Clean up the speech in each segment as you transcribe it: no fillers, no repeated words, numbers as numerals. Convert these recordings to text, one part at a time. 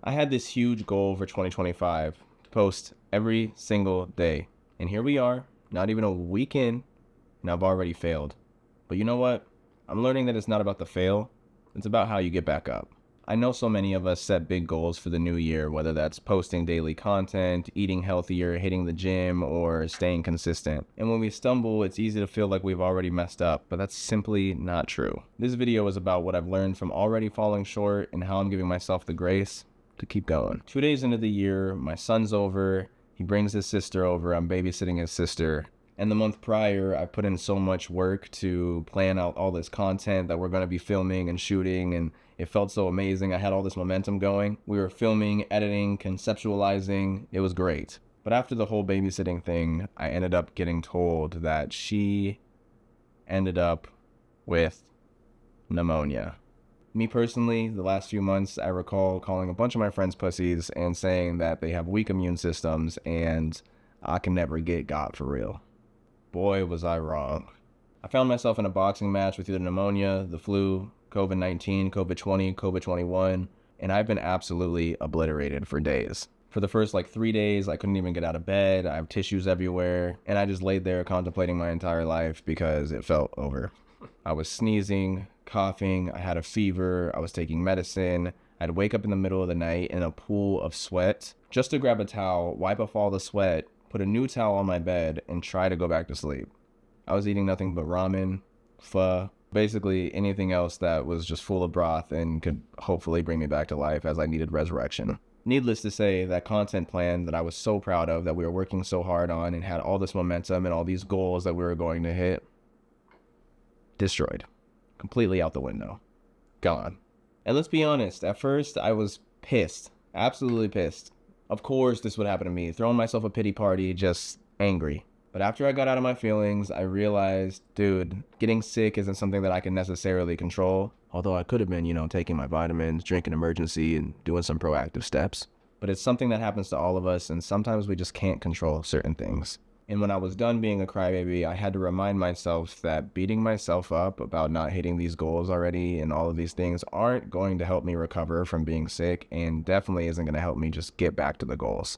I had this huge goal for 2025 to post every single day. And here we are, not even a week in, and I've already failed. But you know what? I'm learning that it's not about the fail, it's about how you get back up. I know so many of us set big goals for the new year, whether that's posting daily content, eating healthier, hitting the gym, or staying consistent. And when we stumble, it's easy to feel like we've already messed up, but that's simply not true. This video is about what I've learned from already falling short and how I'm giving myself the grace to keep going. 2 days into the year, my son's over, he brings his sister over, I'm babysitting his sister. And the month prior, I put in so much work to plan out all this content that we're going to be filming and shooting, and it felt so amazing. I had all this momentum going. We were filming, editing, conceptualizing. It was great. But after the whole babysitting thing, I ended up getting told that she ended up with pneumonia. Me personally, the last few months, I recall calling a bunch of my friends pussies and saying that they have weak immune systems and I can never get got for real. Boy, was I wrong. I found myself in a boxing match with either pneumonia, the flu, COVID-19, COVID-20, COVID-21, and I've been absolutely obliterated for days. For the first 3 days, I couldn't even get out of bed. I have tissues everywhere, and I just laid there contemplating my entire life because it felt over. I was sneezing, coughing, I had a fever, I was taking medicine. I'd wake up in the middle of the night in a pool of sweat just to grab a towel, wipe off all the sweat, put a new towel on my bed, and try to go back to sleep. I was eating nothing but ramen, pho, basically anything else that was just full of broth and could hopefully bring me back to life as I needed resurrection. Needless to say, that content plan that I was so proud of, that we were working so hard on and had all this momentum and all these goals that we were going to hit, destroyed. Completely out the window. Gone. And let's be honest, at first I was pissed. Absolutely pissed. Of course this would happen to me, throwing myself a pity party, just angry. But after I got out of my feelings, I realized, dude, getting sick isn't something that I can necessarily control. Although I could have been, taking my vitamins, drinking emergency, and doing some proactive steps. But it's something that happens to all of us, and sometimes we just can't control certain things. And when I was done being a crybaby, I had to remind myself that beating myself up about not hitting these goals already and all of these things aren't going to help me recover from being sick, and definitely isn't going to help me just get back to the goals.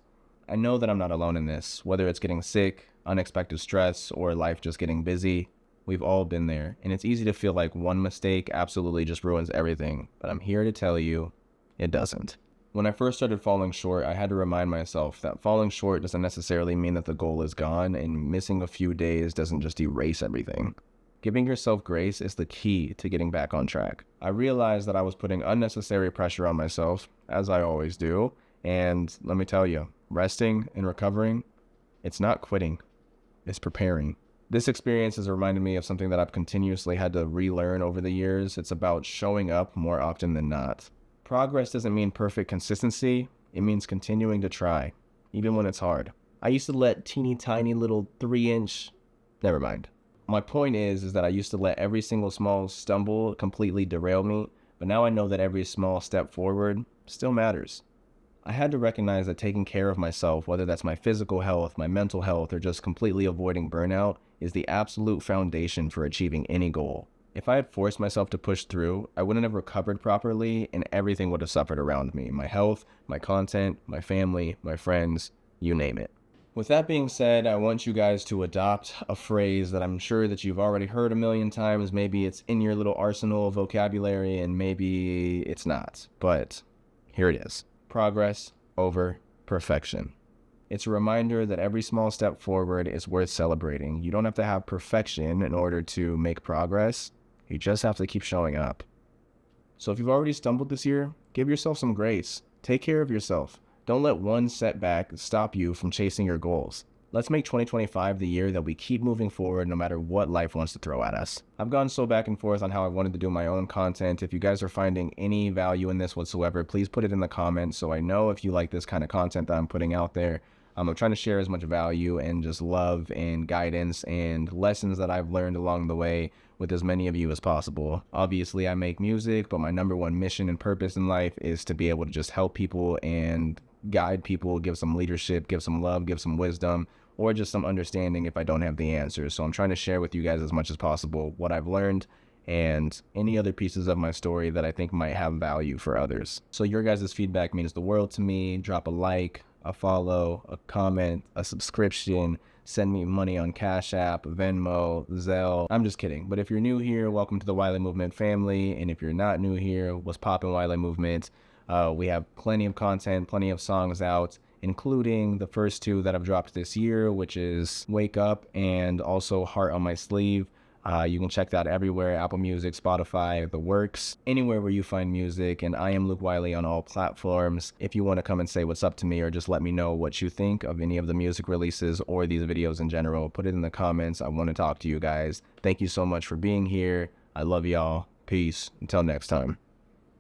I know that I'm not alone in this, whether it's getting sick, unexpected stress, or life just getting busy. We've all been there, and it's easy to feel like one mistake absolutely just ruins everything, but I'm here to tell you, it doesn't. When I first started falling short, I had to remind myself that falling short doesn't necessarily mean that the goal is gone, and missing a few days doesn't just erase everything. Giving yourself grace is the key to getting back on track. I realized that I was putting unnecessary pressure on myself, as I always do, and let me tell you, resting and recovering, it's not quitting, it's preparing. This experience has reminded me of something that I've continuously had to relearn over the years. It's about showing up more often than not. Progress doesn't mean perfect consistency, it means continuing to try, even when it's hard. I used to let teeny tiny little 3-inch, never mind. My point is that I used to let every single small stumble completely derail me, but now I know that every small step forward still matters. I had to recognize that taking care of myself, whether that's my physical health, my mental health, or just completely avoiding burnout, is the absolute foundation for achieving any goal. If I had forced myself to push through, I wouldn't have recovered properly and everything would have suffered around me. My health, my content, my family, my friends, you name it. With that being said, I want you guys to adopt a phrase that I'm sure that you've already heard a million times. Maybe it's in your little arsenal of vocabulary and maybe it's not, but here it is. Progress over perfection. It's a reminder that every small step forward is worth celebrating. You don't have to have perfection in order to make progress. You just have to keep showing up. So if you've already stumbled this year, give yourself some grace. Take care of yourself. Don't let one setback stop you from chasing your goals. Let's make 2025 the year that we keep moving forward no matter what life wants to throw at us. I've gone so back and forth on how I wanted to do my own content. If you guys are finding any value in this whatsoever, please put it in the comments so I know if you like this kind of content that I'm putting out there. I'm trying to share as much value and just love and guidance and lessons that I've learned along the way with as many of you as possible. Obviously, I make music, but my number one mission and purpose in life is to be able to just help people and guide people, give some leadership, give some love, give some wisdom, or just some understanding if I don't have the answers. So I'm trying to share with you guys as much as possible what I've learned and any other pieces of my story that I think might have value for others. So your guys' feedback means the world to me. Drop a like, a follow, a comment, a subscription, send me money on Cash App, Venmo, Zelle. I'm just kidding. But if you're new here, welcome to the Wiley Movement family. And if you're not new here, what's poppin' Wiley Movement? We have plenty of content, plenty of songs out, including the first two that I've dropped this year, which is Wake Up and also Heart on My Sleeve. You can check that everywhere, Apple Music, Spotify, the works, anywhere where you find music. And I am Luke Wiley on all platforms. If you want to come and say what's up to me or just let me know what you think of any of the music releases or these videos in general, put it in the comments. I want to talk to you guys. Thank you so much for being here. I love y'all. Peace. Until next time.